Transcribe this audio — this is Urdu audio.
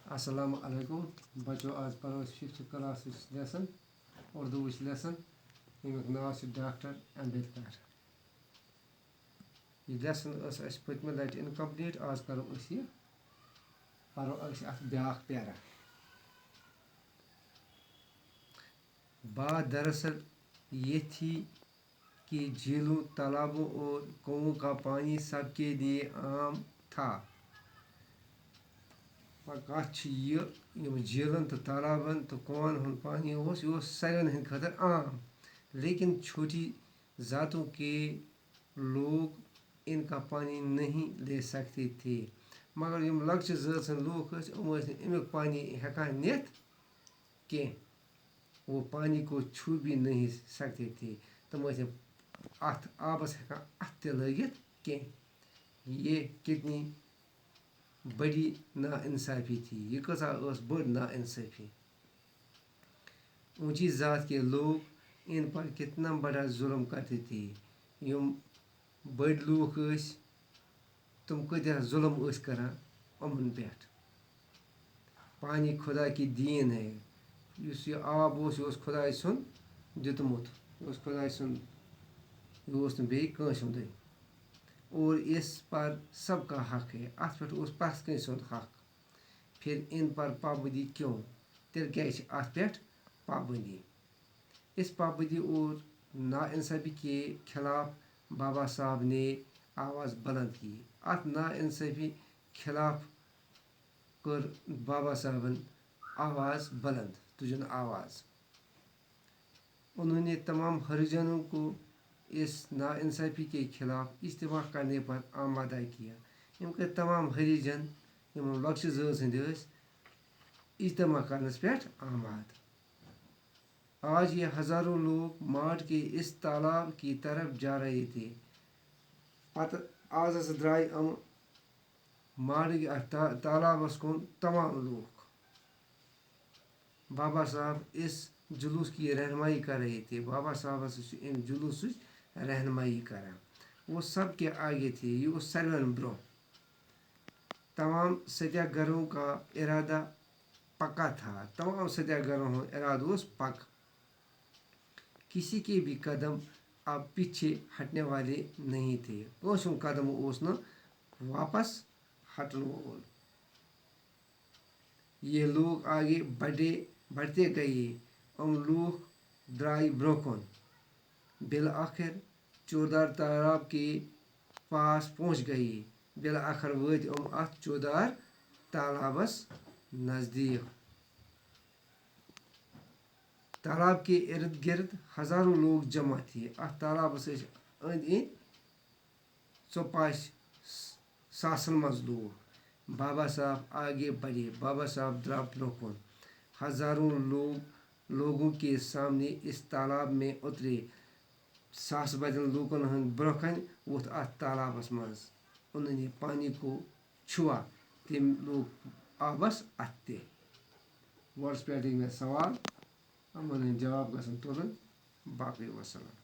السلام علیکم بچو آج پڑھو 5th class lesson Urdu lesson یمیک ناو ڈاکٹر امبیڈکر یہ لیسن اس پتمہ لٹ انکمپلیٹ آج کرو یہ پڑھو ات بیاا پیرا بات دراصل یہ تھی کہ جھیلوں تالابوں اور کنووں کا پانی سب کے لیے عام تھا کت یہ جھیلن تو تالابن تو کنون ہند پانی یہ ساروین ہند خاطر عام لیکن چھوٹی ذاتوں کے لوگ ان کا پانی نہیں لے سکتے تھے مگر یم لکچہ ذات سند لوگ امیک پانی ہیکان نت کی وہ پانی کو چھو بھی نہیں سکتے تھے تم ات آبس ہیکان اتھ تہ لگت کی یہ کتنی بڑی نا انصافی تھی یہ کیسا بڑ نا انصافی اونچی ذات کے لوگ ان پر کتنا بڑا ظلم کرتے تھے یم بڑ لوگ تم کتیا ظلم کران امن پہ پانی خدا کی دین ہے اس یہ آب یہ خدا سند دتمت یہ خدا سند یہ بیٚیہِ کٲنٛسہِ ہُنٛدُے اور اس پر سب کا حق ہے ات پہ پرٛٮ۪تھ کٲنٛسہِ ہُنٛد حق پھر ان پر پابندی کیوں تیل کیا ات پہ پابندی اس پابندی اور ناانصافی کے خلاف بابا صاحب نے آواز بلند کی ات ناانصافی خلاف کر بابا صاحبن آواز بلند تجن آواز انہوں نے تمام ہریجنوں کو اس ناانصافی کے خلاف اجتماع کرنے پر آمادہ کیا یم کر تمام ہریجن لکچہ ذات سند اجتماع کرنس پہ آماد آج یہ ہزاروں لوگ ماٹ کے اس تالاب کی طرف جا رہے تھے پتہ آز درائے ماٹ تالابس کن تمام لوگ بابا صاحب اس جلوس کی رہنمائی کر رہے تھے بابا صاحب ان جلوس رہنمائی کران وہ سب کے آگے تھے یہ ساروین برو تمام ستیا گھروں کا ارادہ پکا تھا تمام ستیا گھروں ارادہ پک کسی کے بھی قدم اب پیچھے ہٹنے والے نہیں تھے کونسن قدم واپس ہٹن وول یہ لوگ آگے بڑھتے گئے لوگ درائے برو کن بالآخر چودار تالاب کے پاس پہنچ گئے بالآخر وات ات چودار تالابس نزدیک تالاب کے ارد گرد ہزاروں لوگ جمع تھے ات تالابس اند ژۄپاسہِ ساسن مز لوگ بابا صاحب آگے بڑھے بابا صاحب درا برو کن ہزاروں لوگوں کے سامنے اس تالاب میں اترے ساس بدن لوکن ہند برو کن ووتھ ات تالابس مز انہوں نے پانی کو چھوا تم لوگ آبس ات تہ ورڈس پہ میں سوال یمن ہند جواب گھن تلن باقی وسلام.